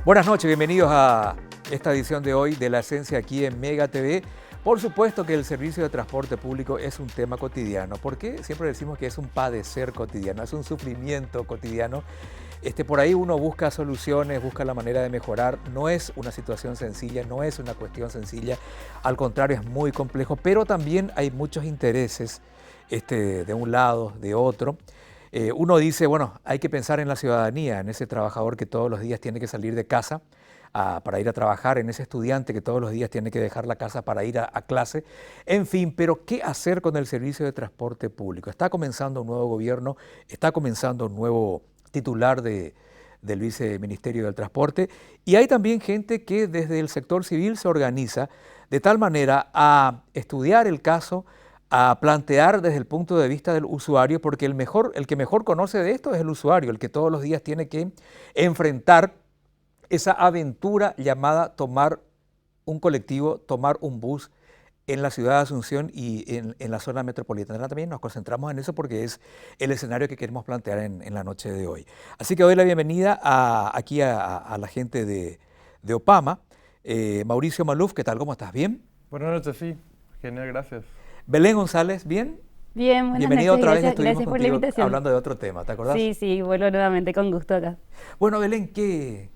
Buenas noches, bienvenidos a esta edición de hoy de La Esencia aquí en Mega TV. Por supuesto que el servicio de transporte público es un tema cotidiano, porque siempre decimos que es un padecer cotidiano, es un sufrimiento cotidiano. Por ahí uno busca soluciones, busca la manera de mejorar. No es una situación sencilla, no es una cuestión sencilla, al contrario es muy complejo, pero también hay muchos intereses de un lado, de otro. Uno dice, bueno, hay que pensar en la ciudadanía, en ese trabajador que todos los días tiene que salir de casa para ir a trabajar, en ese estudiante que todos los días tiene que dejar la casa para ir a clase, en fin, pero ¿qué hacer con el servicio de transporte público? Está comenzando un nuevo gobierno, está comenzando un nuevo titular del Viceministerio del Transporte, y hay también gente que desde el sector civil se organiza de tal manera a estudiar el caso, a plantear desde el punto de vista del usuario, porque el que mejor conoce de esto es el usuario, el que todos los días tiene que enfrentar esa aventura llamada tomar un colectivo, tomar un bus en la ciudad de Asunción y en la zona metropolitana. También nos concentramos en eso porque es el escenario que queremos plantear en la noche de hoy. Así que doy la bienvenida aquí a la gente de Opama. Mauricio Maluf, ¿qué tal? ¿Cómo estás? ¿Bien? Buenas noches, sí. Genial, gracias. Belén González, ¿bien? Bien, buenas Bienvenida noches. otra vez, Gracias por la invitación. hablando de otro tema, ¿te acordás? Sí, vuelvo nuevamente con gusto acá. Bueno, Belén, ¿qué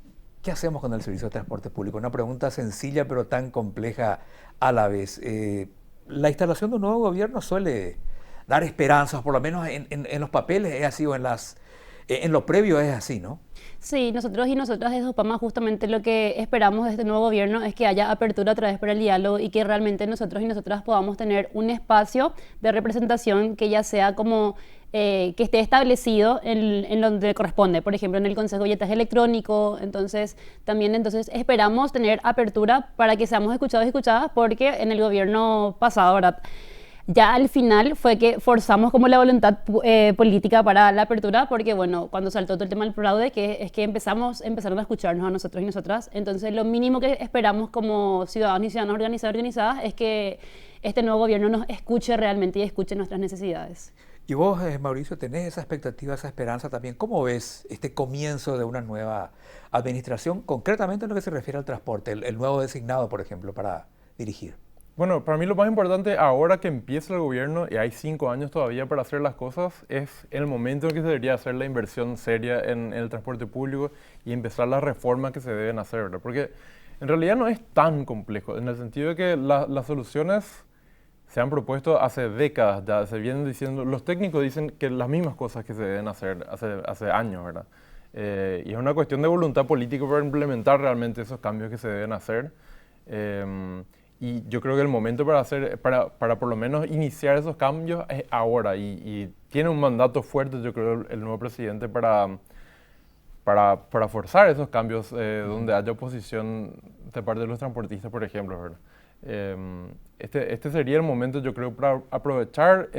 hacemos con el servicio de transporte público? Una pregunta sencilla pero tan compleja a la vez. La instalación de un nuevo gobierno suele dar esperanzas, por lo menos en los papeles es así, o en lo previo es así, ¿no? Sí, nosotros y nosotras desde Opama justamente lo que esperamos de este nuevo gobierno es que haya apertura otra vez para el diálogo y que realmente nosotros y nosotras podamos tener un espacio de representación que ya sea como que esté establecido en donde corresponde, por ejemplo en el Consejo de Billetaje Electrónico. Entonces esperamos tener apertura para que seamos escuchados y escuchadas, porque en el gobierno pasado, ¿verdad?, ya al final fue que forzamos como la voluntad política para la apertura, porque bueno, cuando saltó todo el tema del fraude, empezaron a escucharnos a nosotros y nosotras. Entonces lo mínimo que esperamos como ciudadanos y ciudadanas organizadas es que este nuevo gobierno nos escuche realmente y escuche nuestras necesidades. Y vos, Mauricio, tenés esa expectativa, esa esperanza también. ¿Cómo ves este comienzo de una nueva administración, concretamente en lo que se refiere al transporte, el nuevo designado, por ejemplo, para dirigir? Bueno, para mí lo más importante ahora que empieza el gobierno, y hay 5 años todavía para hacer las cosas, es el momento en que se debería hacer la inversión seria en el transporte público y empezar las reformas que se deben hacer, ¿verdad? Porque en realidad no es tan complejo, en el sentido de que las soluciones se han propuesto hace décadas ya, se vienen diciendo, los técnicos dicen que las mismas cosas que se deben hacer hace años, ¿verdad? Y es una cuestión de voluntad política para implementar realmente esos cambios que se deben hacer. Y yo creo que el momento para por lo menos iniciar esos cambios es ahora. Y tiene un mandato fuerte, yo creo, el nuevo presidente para forzar esos cambios donde haya oposición de parte de los transportistas, por ejemplo, ¿verdad? Este sería el momento, yo creo, para aprovechar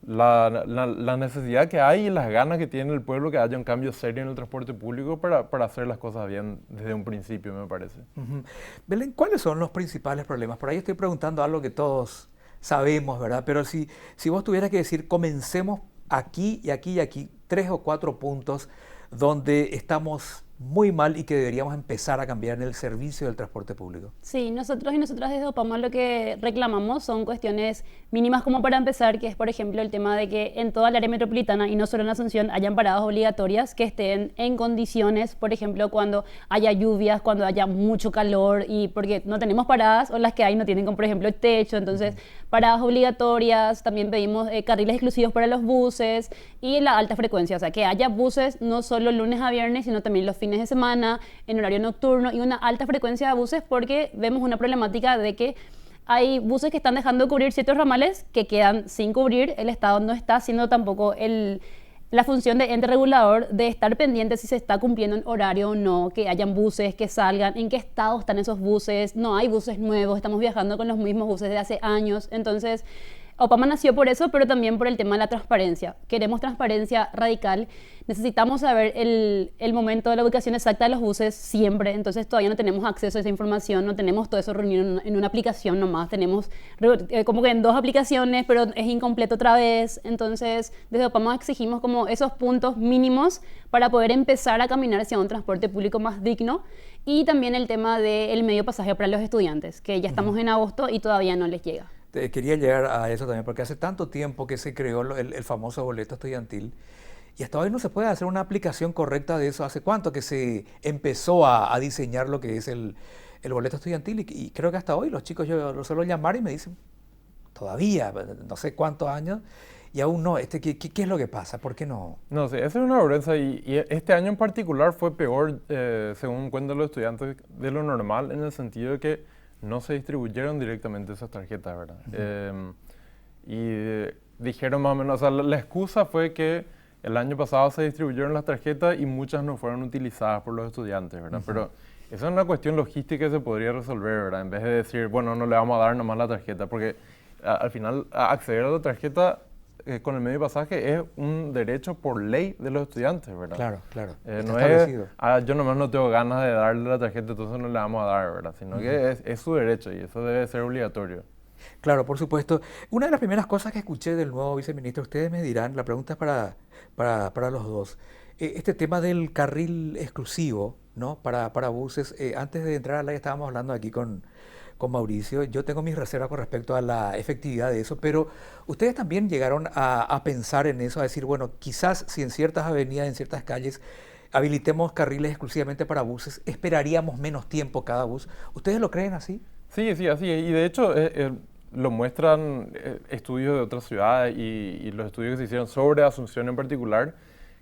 la necesidad que hay y las ganas que tiene el pueblo que haya un cambio serio en el transporte público para hacer las cosas bien desde un principio, me parece. Uh-huh. Belén, ¿cuáles son los principales problemas? Por ahí estoy preguntando algo que todos sabemos, ¿verdad? Pero si vos tuvieras que decir, comencemos aquí y aquí y aquí, 3 o 4 puntos donde estamos muy mal y que deberíamos empezar a cambiar en el servicio del transporte público. Sí, nosotros y nosotras desde Opama lo que reclamamos son cuestiones mínimas, como para empezar, que es por ejemplo el tema de que en toda el área metropolitana y no solo en Asunción hayan paradas obligatorias que estén en condiciones, por ejemplo cuando haya lluvias, cuando haya mucho calor, y porque no tenemos paradas, o las que hay no tienen como por ejemplo el techo. Entonces paradas obligatorias, también pedimos carriles exclusivos para los buses y la alta frecuencia, o sea que haya buses no solo lunes a viernes sino también los fines de semana, en horario nocturno, y una alta frecuencia de buses, porque vemos una problemática de que hay buses que están dejando de cubrir ciertos ramales que quedan sin cubrir. El Estado no está haciendo tampoco la función de ente regulador de estar pendiente si se está cumpliendo en horario o no, que hayan buses que salgan, en qué estado están esos buses. No hay buses nuevos, estamos viajando con los mismos buses de hace años. Entonces Opama nació por eso, pero también por el tema de la transparencia. Queremos transparencia radical. Necesitamos saber el momento de la ubicación exacta de los buses siempre. Entonces todavía no tenemos acceso a esa información, no tenemos todo eso reunido en una aplicación nomás. Tenemos como que en 2 aplicaciones, pero es incompleto otra vez. Entonces desde Opama exigimos como esos puntos mínimos para poder empezar a caminar hacia un transporte público más digno. Y también el tema del medio pasaje para los estudiantes, que ya estamos en agosto y todavía no les llega. Quería llegar a eso también, porque hace tanto tiempo que se creó el famoso boleto estudiantil y hasta hoy no se puede hacer una aplicación correcta de eso. ¿Hace cuánto que se empezó a diseñar lo que es el boleto estudiantil? Y creo que hasta hoy los chicos, yo los suelo llamar y me dicen, todavía, no sé cuántos años, y aún no. ¿Qué es lo que pasa? ¿Por qué no? No, sí, esa es una vergüenza y este año en particular fue peor, según cuentan los estudiantes, de lo normal, en el sentido de que no se distribuyeron directamente esas tarjetas, ¿verdad? Y dijeron más o menos, o sea, la excusa fue que el año pasado se distribuyeron las tarjetas y muchas no fueron utilizadas por los estudiantes, ¿verdad? Pero esa es una cuestión logística que se podría resolver, ¿verdad? En vez de decir, bueno, no le vamos a dar nomás la tarjeta, porque al final acceder a la tarjeta con el medio de pasaje es un derecho por ley de los estudiantes, ¿verdad? Claro, claro. No es, yo nomás no tengo ganas de darle la tarjeta, entonces no le vamos a dar, ¿verdad? Sino que es su derecho y eso debe ser obligatorio. Claro, por supuesto. Una de las primeras cosas que escuché del nuevo viceministro, ustedes me dirán, la pregunta es para los dos. Este tema del carril exclusivo, ¿no? Para buses. Antes de entrar al aire estábamos hablando aquí con Mauricio. Yo tengo mis reservas con respecto a la efectividad de eso, pero ustedes también llegaron a pensar en eso, a decir, bueno, quizás si en ciertas avenidas, en ciertas calles, habilitemos carriles exclusivamente para buses, esperaríamos menos tiempo cada bus. ¿Ustedes lo creen así? Sí, sí, así es. Y de hecho lo muestran estudios de otras ciudades y los estudios que se hicieron sobre Asunción en particular,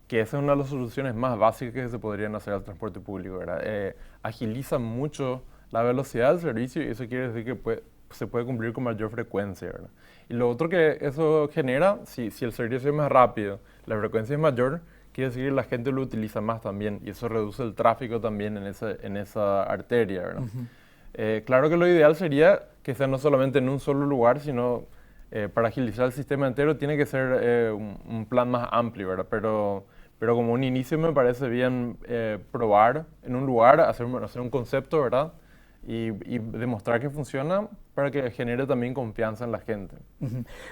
que esa es una de las soluciones más básicas que se podrían hacer al transporte público, ¿verdad? Agiliza mucho la velocidad del servicio y eso quiere decir que se puede cumplir con mayor frecuencia, ¿verdad? Y lo otro que eso genera, si el servicio es más rápido, la frecuencia es mayor, quiere decir que la gente lo utiliza más también y eso reduce el tráfico también en esa arteria, ¿verdad? Claro que lo ideal sería que sea no solamente en un solo lugar, sino para agilizar el sistema entero tiene que ser un plan más amplio, ¿verdad? Pero como un inicio me parece bien probar en un lugar, hacer un concepto, ¿verdad? Y demostrar que funciona para que genere también confianza en la gente.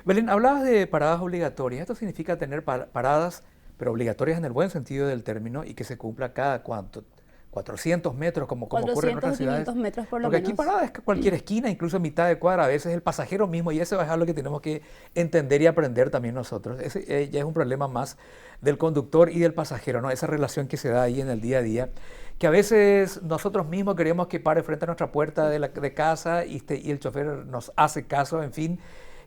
Belén, hablabas de paradas obligatorias. Esto significa tener paradas, pero obligatorias en el buen sentido del término y que se cumpla cada cuánto. 400 metros, como ocurre en otras ciudades. 500 metros por lo Porque menos. aquí parada es cualquier esquina, incluso mitad de cuadra, a veces el pasajero mismo, y eso es algo que tenemos que entender y aprender también nosotros. Ese ya es un problema más del conductor y del pasajero, ¿no? Esa relación que se da ahí en el día a día, que a veces nosotros mismos queremos que pare frente a nuestra puerta de casa y el chofer nos hace caso, en fin.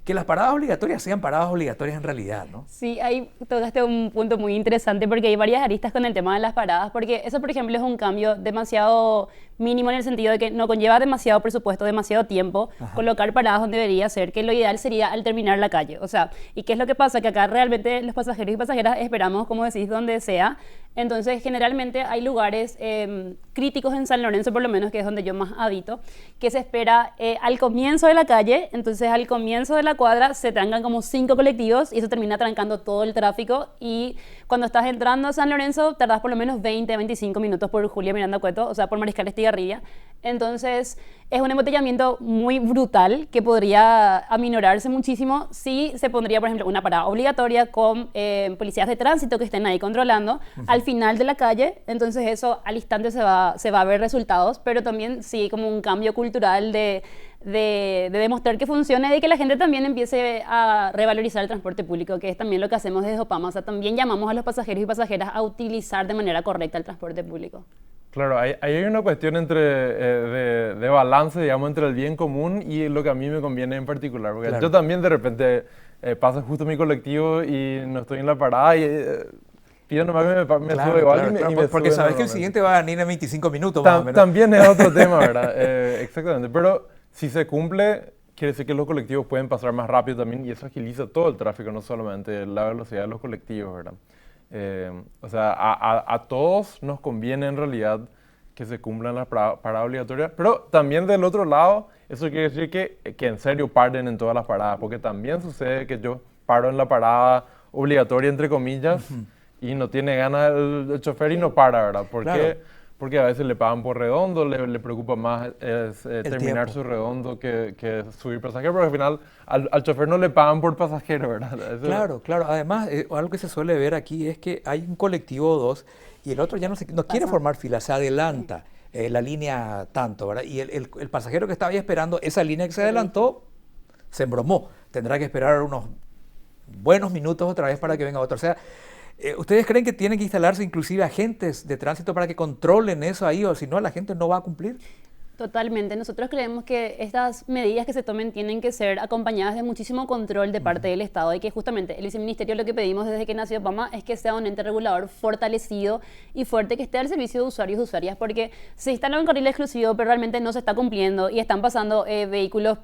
Que las paradas obligatorias sean paradas obligatorias en realidad, ¿no? Sí, ahí tocaste un punto muy interesante porque hay varias aristas con el tema de las paradas, porque eso, por ejemplo, es un cambio demasiado mínimo en el sentido de que no conlleva demasiado presupuesto, demasiado tiempo, colocar paradas donde debería ser, que lo ideal sería al terminar la calle. O sea, ¿y qué es lo que pasa? Que acá realmente los pasajeros y pasajeras esperamos, como decís, donde sea. Entonces, generalmente hay lugares críticos en San Lorenzo, por lo menos, que es donde yo más habito, que se espera al comienzo de la calle. Entonces, al comienzo de la cuadra se trancan como 5 colectivos y eso termina trancando todo el tráfico. Y cuando estás entrando a San Lorenzo, tardás por lo menos 20, 25 minutos por Julia Miranda Cueto, o sea, por Mariscal Estigarribia. Entonces, es un embotellamiento muy brutal que podría aminorarse muchísimo si se pondría, por ejemplo, una parada obligatoria con policías de tránsito que estén ahí controlando al final de la calle. Entonces, eso al instante se va a ver resultados, pero también sí como un cambio cultural de demostrar que funcione, de que la gente también empiece a revalorizar el transporte público, que es también lo que hacemos desde Opama. O sea, también llamamos a los pasajeros y pasajeras a utilizar de manera correcta el transporte público. Claro, ahí hay una cuestión de balance, digamos, entre el bien común y lo que a mí me conviene en particular. Porque yo también de repente paso justo mi colectivo y no estoy en la parada y pido nomás que me suba igual y me porque sabes que el siguiente va a venir en 25 minutos más o menos. También es otro tema, ¿verdad? Exactamente, pero si se cumple, quiere decir que los colectivos pueden pasar más rápido también y eso agiliza todo el tráfico, no solamente la velocidad de los colectivos, ¿verdad? O sea, a todos nos conviene en realidad que se cumplan las paradas obligatorias, pero también del otro lado, eso quiere decir que en serio paren en todas las paradas, porque también sucede que yo paro en la parada obligatoria, entre comillas, y no tiene ganas el chofer y no para, ¿verdad? ¿Por qué? Porque a veces le pagan por redondo, le preocupa más terminar su redondo que subir pasajeros, pero al final al chofer no le pagan por pasajero, ¿verdad? Claro, claro. Además, algo que se suele ver aquí es que hay un colectivo o dos y el otro ya no quiere formar fila, se adelanta la línea tanto, ¿verdad? Y el pasajero que estaba ahí esperando esa línea que se adelantó, se embromó. Tendrá que esperar unos buenos minutos otra vez para que venga otro. O sea, ¿ustedes creen que tienen que instalarse inclusive agentes de tránsito para que controlen eso ahí o si no la gente no va a cumplir? Totalmente. Nosotros creemos que estas medidas que se tomen tienen que ser acompañadas de muchísimo control de parte del Estado y que justamente el viceministerio lo que pedimos desde que nació PAMA es que sea un ente regulador fortalecido y fuerte que esté al servicio de usuarios y usuarias, porque se instala un carril exclusivo pero realmente no se está cumpliendo y están pasando vehículos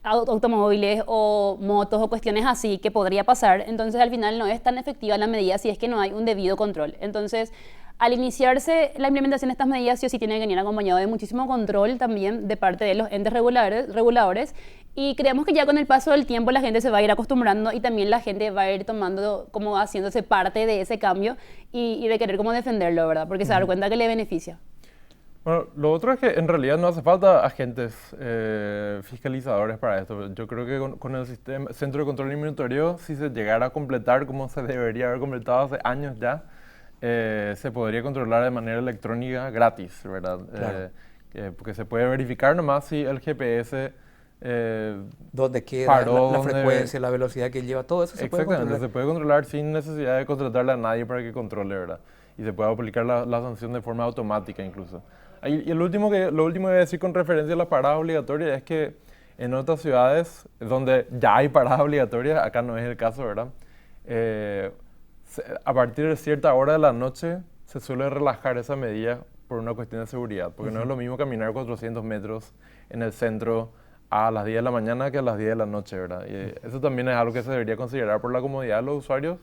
automóviles o motos o cuestiones así que podría pasar, entonces al final no es tan efectiva la medida si es que no hay un debido control. Entonces, al iniciarse la implementación de estas medidas, sí o sí tiene que venir acompañado de muchísimo control también de parte de los entes reguladores y creemos que ya con el paso del tiempo la gente se va a ir acostumbrando y también la gente va a ir tomando, como haciéndose parte de ese cambio y de querer como defenderlo, ¿verdad? Porque se da cuenta que le beneficia. Bueno, lo otro es que en realidad no hace falta agentes fiscalizadores para esto. Yo creo que con el sistema, centro de control y monitoreo, si se llegara a completar como se debería haber completado hace años ya, se podría controlar de manera electrónica gratis, ¿verdad? Claro. Porque se puede verificar nomás si el GPS ¿Dónde queda paró, la frecuencia, la velocidad que lleva? Todo eso se puede controlar. Exactamente, se puede controlar sin necesidad de contratarle a nadie para que controle, ¿verdad? Y se puede aplicar la sanción de forma automática incluso. Y lo último que voy a decir con referencia a las paradas obligatorias es que en otras ciudades donde ya hay paradas obligatorias, acá no es el caso, ¿verdad? A partir de cierta hora de la noche se suele relajar esa medida por una cuestión de seguridad, porque no es lo mismo caminar 400 metros en el centro a las 10 de la mañana que a las 10 de la noche, ¿verdad? Y eso también es algo que se debería considerar por la comodidad de los usuarios,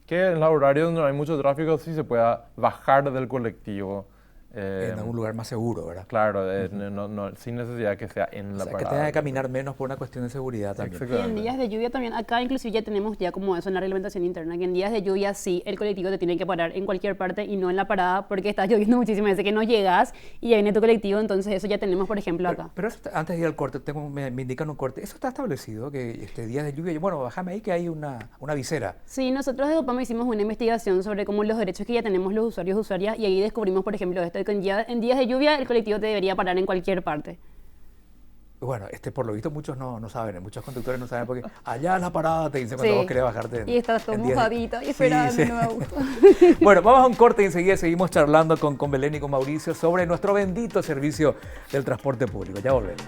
que en los horarios donde no hay mucho tráfico sí se pueda bajar del colectivo. En algún lugar más seguro, ¿verdad? Claro, sin necesidad que sea en la parada. Que tenga que caminar menos por una cuestión de seguridad también. Y en días de lluvia también, acá inclusive ya tenemos ya como eso en la reglamentación interna, que en días de lluvia sí, el colectivo te tiene que parar en cualquier parte y no en la parada porque está lloviendo muchísimas veces que no llegas y ya viene tu colectivo, entonces eso ya tenemos, por ejemplo, acá. Pero eso antes de ir al corte, me indican un corte, ¿eso está establecido? Que días de lluvia, bueno, bájame ahí que hay una visera. Sí, nosotros de Opama hicimos una investigación sobre cómo los derechos que ya tenemos los usuarios y usuarias y ahí descubrimos, por ejemplo, esto de que en días de lluvia el colectivo te debería parar en cualquier parte. Bueno, por lo visto muchos no saben, muchos conductores no saben porque allá en la parada te dicen cuando vos querés bajarte. Y estás todo mojadito y esperando de nuevo. Bueno, vamos a un corte y enseguida seguimos charlando con Belén y con Mauricio sobre nuestro bendito servicio del transporte público. Ya volvemos.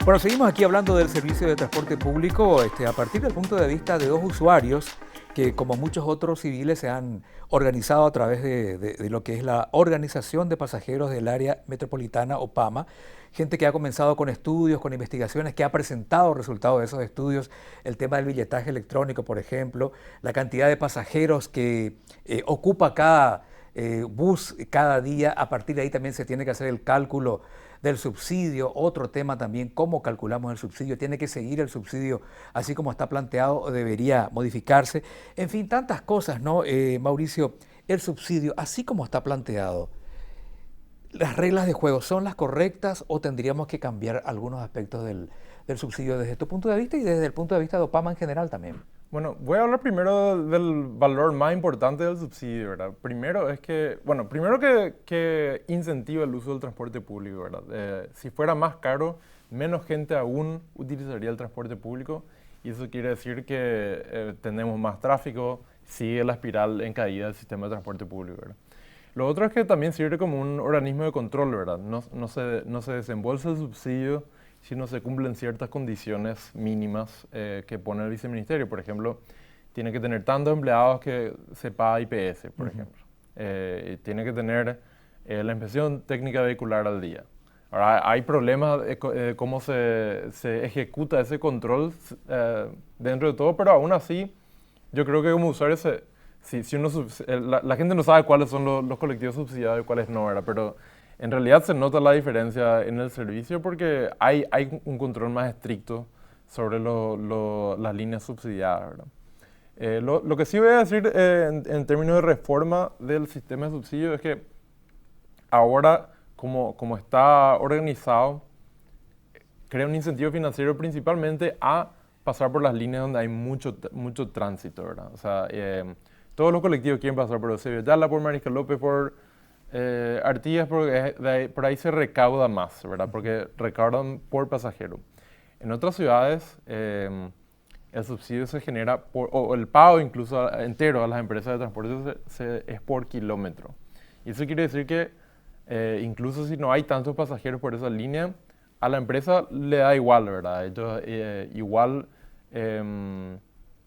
Bueno, seguimos aquí hablando del servicio de transporte público a partir del punto de vista de dos usuarios que, como muchos otros civiles, se han organizado a través de lo que es la Organización de Pasajeros del Área Metropolitana, OPAMA, gente que ha comenzado con estudios, con investigaciones, que ha presentado resultados de esos estudios, el tema del billetaje electrónico, por ejemplo, la cantidad de pasajeros que ocupa cada bus cada día. A partir de ahí también se tiene que hacer el cálculo del subsidio, otro tema también, cómo calculamos el subsidio, tiene que seguir el subsidio así como está planteado o debería modificarse. En fin, tantas cosas, ¿no? Mauricio, el subsidio, así como está planteado, ¿las reglas de juego son las correctas o tendríamos que cambiar algunos aspectos del subsidio desde tu punto de vista y desde el punto de vista de OPAMA en general también? Bueno, voy a hablar primero del valor más importante del subsidio, ¿verdad? Primero que incentiva el uso del transporte público, ¿verdad? Si fuera más caro, menos gente aún utilizaría el transporte público y eso quiere decir que tenemos más tráfico, sigue la espiral en caída del sistema de transporte público, ¿verdad? Lo otro es que también sirve como un organismo de control, ¿verdad? No se desembolsa el subsidio si no se cumplen ciertas condiciones mínimas que pone el viceministerio. Por ejemplo, tiene que tener tantos empleados que se paga IPS, por ejemplo. Tiene que tener la inspección técnica vehicular al día. Ahora, hay problemas de cómo se ejecuta ese control dentro de todo, pero aún así, yo creo que como usuario, si uno, la gente no sabe cuáles son los colectivos subsidiados y cuáles no, ¿verdad? Pero en realidad se nota la diferencia en el servicio porque hay un control más estricto sobre las líneas subsidiadas, ¿verdad? Lo que sí voy a decir en términos de reforma del sistema de subsidio es que ahora, como está organizado, crea un incentivo financiero principalmente a pasar por las líneas donde hay mucho tránsito, ¿verdad? O sea, todos los colectivos quieren pasar por Eusebio Ayala, por Mariscal López, por Artigas, porque por ahí se recauda más, ¿verdad? Porque recaudan por pasajero. En otras ciudades, el subsidio se genera, o el pago incluso entero a las empresas de transporte es por kilómetro. Y eso quiere decir que incluso si no hay tantos pasajeros por esa línea, a la empresa le da igual, ¿verdad? Ellos igual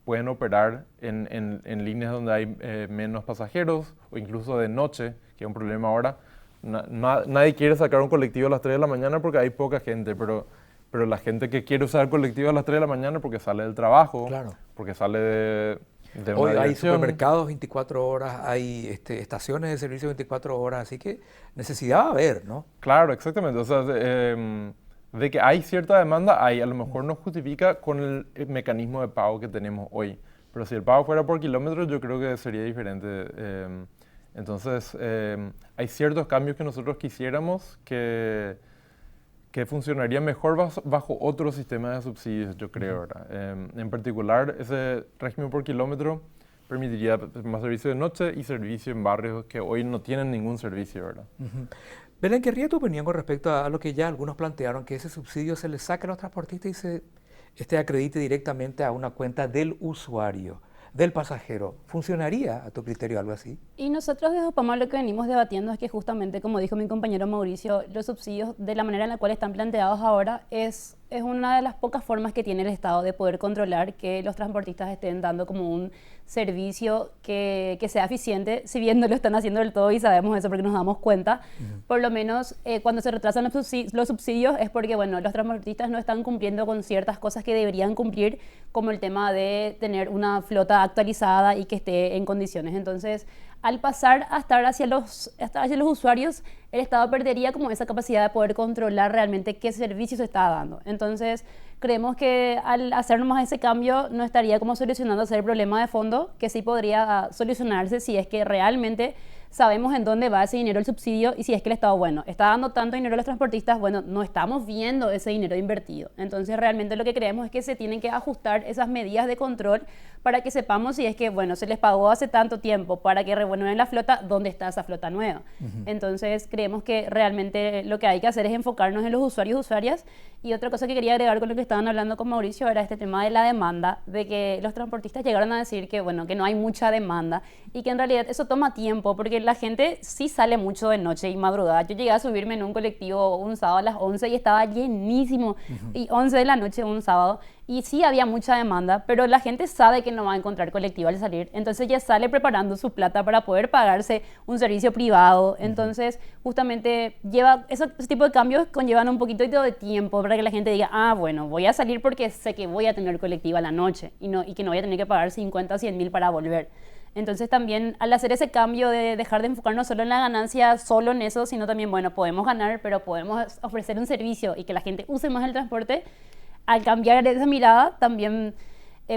pueden operar en líneas donde hay menos pasajeros o incluso de noche, que es un problema ahora. Nadie quiere sacar un colectivo a las 3 de la mañana porque hay poca gente, pero la gente que quiere usar el colectivo a las 3 de la mañana porque sale del trabajo, Claro. porque sale de una Hoy hay dirección. supermercados 24 horas, hay estaciones de servicio 24 horas, así que necesidad va a haber, ¿no? Claro, exactamente. O sea, de que hay cierta demanda, a lo mejor no justifica con el mecanismo de pago que tenemos hoy. Pero si el pago fuera por kilómetros, yo creo que sería diferente. Entonces, hay ciertos cambios que nosotros quisiéramos que funcionarían mejor bajo otro sistema de subsidios, yo creo, ¿verdad? En particular, ese régimen por kilómetro permitiría más servicio de noche y servicio en barrios que hoy no tienen ningún servicio, ¿verdad? Belén, querría tu opinión con respecto a lo que ya algunos plantearon, que ese subsidio se le saque a los transportistas y se acredite directamente a una cuenta del usuario, del pasajero. ¿Funcionaría a tu criterio algo así? Y nosotros desde OPAMA lo que venimos debatiendo es que justamente, como dijo mi compañero Mauricio, los subsidios de la manera en la cual están planteados ahora es una de las pocas formas que tiene el Estado de poder controlar que los transportistas estén dando como un servicio que sea eficiente, si bien no lo están haciendo del todo y sabemos eso porque nos damos cuenta. Por lo menos cuando se retrasan los subsidios es porque bueno, los transportistas no están cumpliendo con ciertas cosas que deberían cumplir, como el tema de tener una flota actualizada y que esté en condiciones. Entonces, al pasar a estar hacia los usuarios, el Estado perdería como esa capacidad de poder controlar realmente qué servicio se está dando. Entonces, creemos que al hacer nomás ese cambio no estaría como solucionando ese problema de fondo, que sí podría solucionarse si es que realmente sabemos en dónde va ese dinero el subsidio y si es que el Estado, bueno, está dando tanto dinero a los transportistas, bueno, no estamos viendo ese dinero invertido. Entonces, realmente lo que creemos es que se tienen que ajustar esas medidas de control para que sepamos si es que, bueno, se les pagó hace tanto tiempo para que renueven la flota, ¿dónde está esa flota nueva? Entonces, creemos que realmente lo que hay que hacer es enfocarnos en los usuarios y usuarias. Y otra cosa que quería agregar con lo que estaban hablando con Mauricio era este tema de la demanda, de que los transportistas llegaron a decir que, bueno, que no hay mucha demanda y que en realidad eso toma tiempo porque la gente sí sale mucho de noche y madrugada. Yo llegué a subirme en un colectivo un sábado a las 11 y estaba llenísimo, y 11 de la noche un sábado, y sí había mucha demanda, pero la gente sabe que no va a encontrar colectivo al salir, entonces ya sale preparando su plata para poder pagarse un servicio privado. Entonces justamente lleva ese tipo de cambios conllevan un poquito de tiempo para que la gente diga, ah, bueno, voy a salir porque sé que voy a tener colectivo a la noche y que no voy a tener que pagar 50 o 100 mil para volver. Entonces también al hacer ese cambio de dejar de enfocarnos solo en la ganancia, solo en eso, sino también, bueno, podemos ganar, pero podemos ofrecer un servicio y que la gente use más el transporte, al cambiar esa mirada también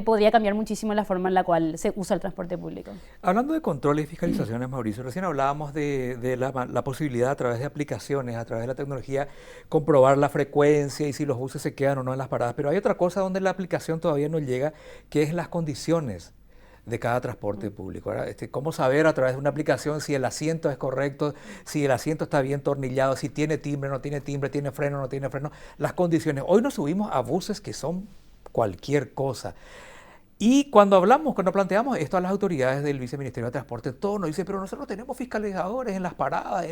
podría cambiar muchísimo la forma en la cual se usa el transporte público. Hablando de controles y fiscalizaciones, Mauricio, recién hablábamos de la posibilidad a través de aplicaciones, a través de la tecnología, comprobar la frecuencia y si los buses se quedan o no en las paradas, pero hay otra cosa donde la aplicación todavía no llega, que es las condiciones de cada transporte público, ¿verdad? ¿Cómo saber a través de una aplicación si el asiento es correcto, si el asiento está bien tornillado, si tiene timbre, no tiene timbre, tiene freno, no tiene freno? Las condiciones. Hoy nos subimos a buses que son cualquier cosa. Y cuando planteamos esto a las autoridades del Viceministerio de Transporte, todos nos dicen, pero nosotros tenemos fiscalizadores en las paradas,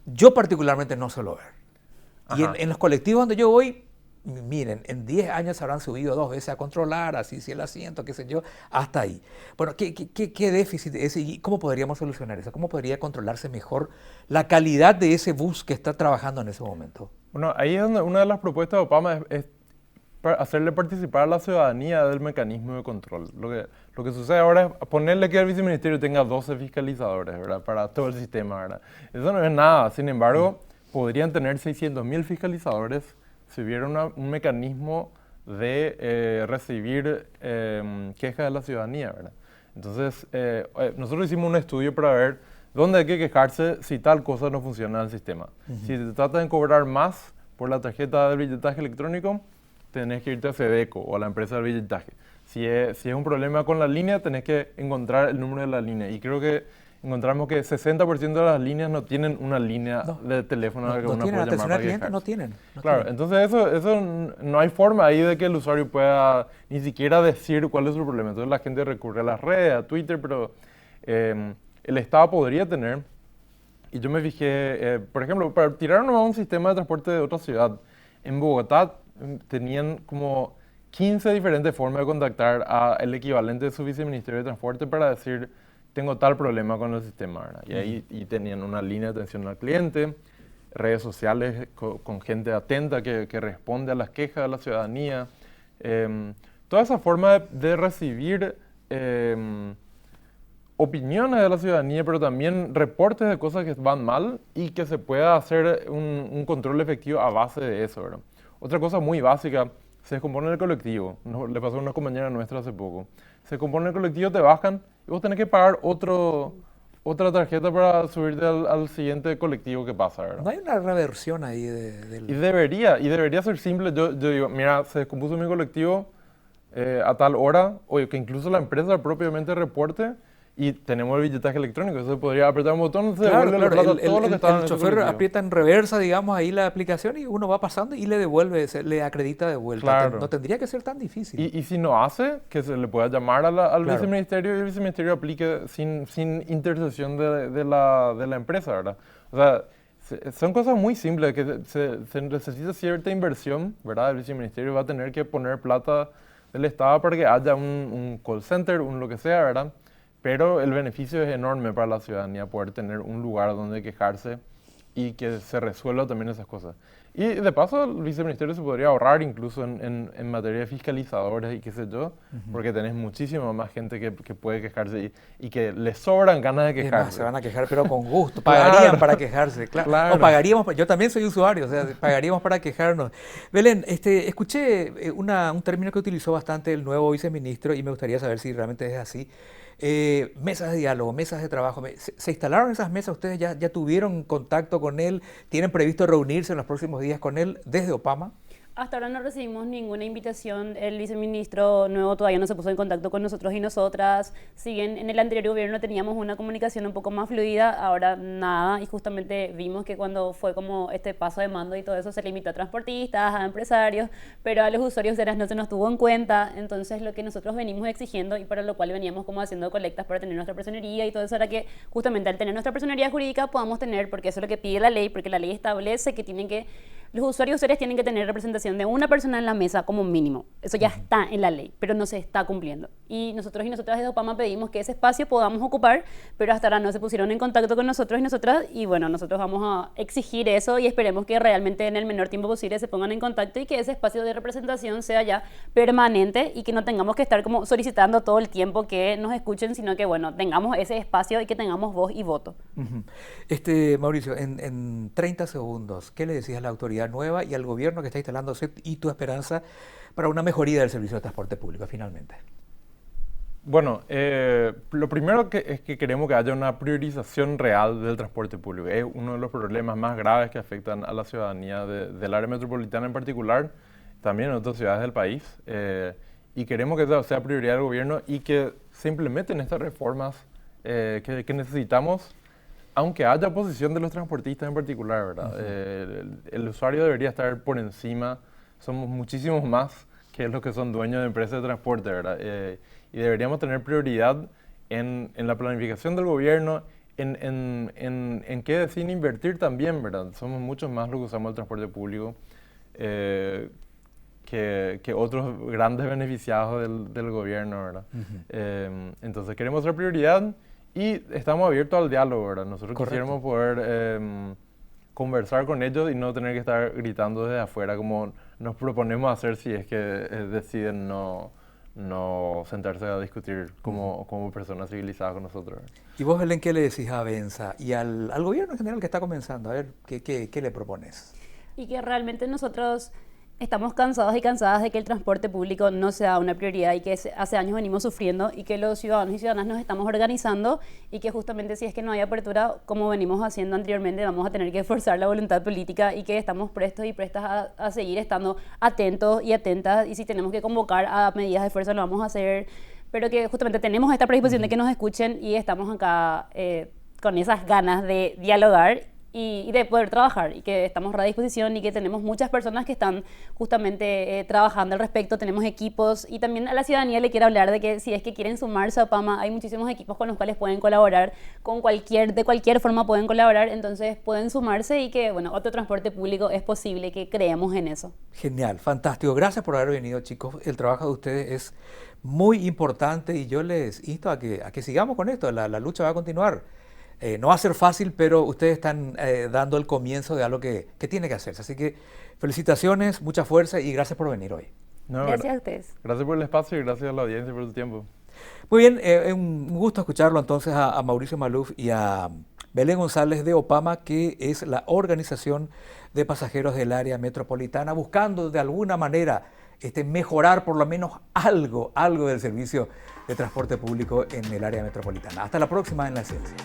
Yo particularmente no suelo ver. Y en los colectivos donde yo voy, miren, en 10 años se habrán subido 2 veces a controlar, así si el asiento, qué sé yo, hasta ahí. Bueno, ¿qué déficit es y cómo podríamos solucionar eso? ¿Cómo podría controlarse mejor la calidad de ese bus que está trabajando en ese momento? Bueno, ahí es donde una de las propuestas de Obama es hacerle participar a la ciudadanía del mecanismo de control. Lo que sucede ahora es ponerle que el viceministerio tenga 12 fiscalizadores, ¿verdad? Para todo el sistema, ¿verdad? Eso no es nada. Sin embargo, podrían tener 600.000 fiscalizadores si hubiera un mecanismo de recibir quejas de la ciudadanía, ¿verdad? Entonces, nosotros hicimos un estudio para ver dónde hay que quejarse si tal cosa no funciona en el sistema. Si te trata de cobrar más por la tarjeta del billetaje electrónico, tenés que irte a Sedeco o a la empresa del billetaje. Si es un problema con la línea, tenés que encontrar el número de la línea. Y creo que encontramos que 60% de las líneas no tienen una línea de teléfono a la que uno puede llamar para quejarse. No tienen. Claro, entonces eso no hay forma ahí de que el usuario pueda ni siquiera decir cuál es su problema. Entonces la gente recurre a las redes, a Twitter, pero el Estado podría tener, y yo me fijé, por ejemplo, para tirar nomás un sistema de transporte de otra ciudad, en Bogotá tenían como 15 diferentes formas de contactar al equivalente de su viceministerio de Transporte para decir, tengo tal problema con el sistema, ¿verdad? Y ahí tenían una línea de atención al cliente, redes sociales con gente atenta que responde a las quejas de la ciudadanía. Toda esa forma de recibir opiniones de la ciudadanía, pero también reportes de cosas que van mal y que se pueda hacer un control efectivo a base de eso, ¿verdad? Otra cosa muy básica, se descompone el colectivo. Le pasó a una compañera nuestra hace poco. Se descompone el colectivo, te bajan y vos tenés que pagar otra tarjeta para subirte al siguiente colectivo que pasa, ¿verdad? No hay una reversión ahí Y debería ser simple. Yo digo, mira, se descompuso mi colectivo a tal hora, o que incluso la empresa propiamente reporte, y tenemos el billetaje electrónico. Eso podría apretar un botón, se devuelve la plata, todo lo que estaba en el ese chofer colectivo. aprieta en reversa, digamos, ahí la aplicación y uno va pasando y le devuelve, le acredita de vuelta. Claro. No tendría que ser tan difícil. Y si no hace, que se le pueda llamar al viceministerio y el viceministerio aplique sin intercesión de la empresa, ¿verdad? O sea, son cosas muy simples, que se necesita cierta inversión, ¿verdad? El viceministerio va a tener que poner plata del Estado para que haya un call center, lo que sea, ¿verdad? Pero el beneficio es enorme para la ciudadanía poder tener un lugar donde quejarse y que se resuelva también esas cosas. Y de paso, el viceministerio se podría ahorrar incluso en materia de fiscalizadores y qué sé yo, porque tenés muchísima más gente que puede quejarse y que les sobran ganas de quejarse. Más, se van a quejar, pero con gusto. Pagarían para quejarse, claro. O pagaríamos, yo también soy usuario, o sea, pagaríamos para quejarnos. Belén, escuché un término que utilizó bastante el nuevo viceministro y me gustaría saber si realmente es así. Mesas de diálogo, mesas de trabajo. ¿Se instalaron esas mesas? ¿Ustedes ya tuvieron contacto con él? ¿Tienen previsto reunirse en los próximos días con él desde Opama? Hasta ahora no recibimos ninguna invitación. El viceministro nuevo todavía no se puso en contacto con nosotros y nosotras. Siguen, en el anterior gobierno teníamos una comunicación un poco más fluida, ahora nada. Y justamente vimos que cuando fue como este paso de mando y todo eso se limitó a transportistas, a empresarios, pero a los usuarios no se nos tuvo en cuenta. Entonces lo que nosotros venimos exigiendo y para lo cual veníamos como haciendo colectas para tener nuestra personería y todo eso era que justamente al tener nuestra personería jurídica podamos tener, porque eso es lo que pide la ley, porque la ley establece que los usuarios tienen que tener representación de una persona en la mesa como mínimo. Eso ya está en la ley, pero no se está cumpliendo. Y nosotros y nosotras desde Opama pedimos que ese espacio podamos ocupar, pero hasta ahora no se pusieron en contacto con nosotros y nosotras. Y bueno, nosotros vamos a exigir eso y esperemos que realmente en el menor tiempo posible se pongan en contacto y que ese espacio de representación sea ya permanente y que no tengamos que estar como solicitando todo el tiempo que nos escuchen, sino que bueno, tengamos ese espacio y que tengamos voz y voto. Mauricio, en 30 segundos, ¿qué le decías a la autoridad nueva y al gobierno que está instalándose y tu esperanza para una mejoría del servicio de transporte público finalmente? Bueno, lo primero es que queremos que haya una priorización real del transporte público. Es uno de los problemas más graves que afectan a la ciudadanía del área metropolitana en particular, también en otras ciudades del país. Y queremos que esa sea prioridad del gobierno y que se implementen estas reformas que necesitamos, aunque haya oposición de los transportistas en particular, ¿verdad? El usuario debería estar por encima. Somos muchísimos más que los que son dueños de empresas de transporte, ¿verdad? Y deberíamos tener prioridad en la planificación del gobierno, en qué deciden invertir también, ¿verdad? Somos muchos más los que usamos el transporte público. que otros grandes beneficiados del gobierno, ¿verdad? Entonces queremos ser prioridad y estamos abiertos al diálogo, ¿verdad? Nosotros quisiéramos poder conversar con ellos y no tener que estar gritando desde afuera como nos proponemos hacer si es que deciden no sentarse a discutir como personas civilizadas con nosotros. ¿Y vos, Belén, qué le decís a Avenza y al gobierno en general que está comenzando? A ver, ¿qué le propones? Y que realmente nosotros estamos cansados y cansadas de que el transporte público no sea una prioridad y que hace años venimos sufriendo y que los ciudadanos y ciudadanas nos estamos organizando y que justamente si es que no hay apertura, como venimos haciendo anteriormente, vamos a tener que forzar la voluntad política y que estamos prestos y prestas a seguir estando atentos y atentas y si tenemos que convocar a medidas de fuerza lo vamos a hacer, pero que justamente tenemos esta predisposición de que nos escuchen y estamos acá con esas ganas de dialogar y de poder trabajar y que estamos a disposición y que tenemos muchas personas que están justamente trabajando al respecto, tenemos equipos y también a la ciudadanía le quiero hablar de que si es que quieren sumarse a OPAMA hay muchísimos equipos con los cuales pueden colaborar, de cualquier forma pueden colaborar, entonces pueden sumarse y que bueno, otro transporte público es posible, que creemos en eso. Genial, fantástico, gracias por haber venido, chicos, el trabajo de ustedes es muy importante y yo les insto a que sigamos con esto, la lucha va a continuar. No va a ser fácil, pero ustedes están dando el comienzo de algo que tiene que hacerse. Así que felicitaciones, mucha fuerza y gracias por venir hoy. No, gracias a ustedes. Gracias por el espacio y gracias a la audiencia por su tiempo. Muy bien, es un gusto escucharlo entonces a Mauricio Maluf y a Belén González de OPAMA, que es la organización de pasajeros del área metropolitana, buscando de alguna manera mejorar por lo menos algo del servicio de transporte público en el área metropolitana. Hasta la próxima en La Ciencia.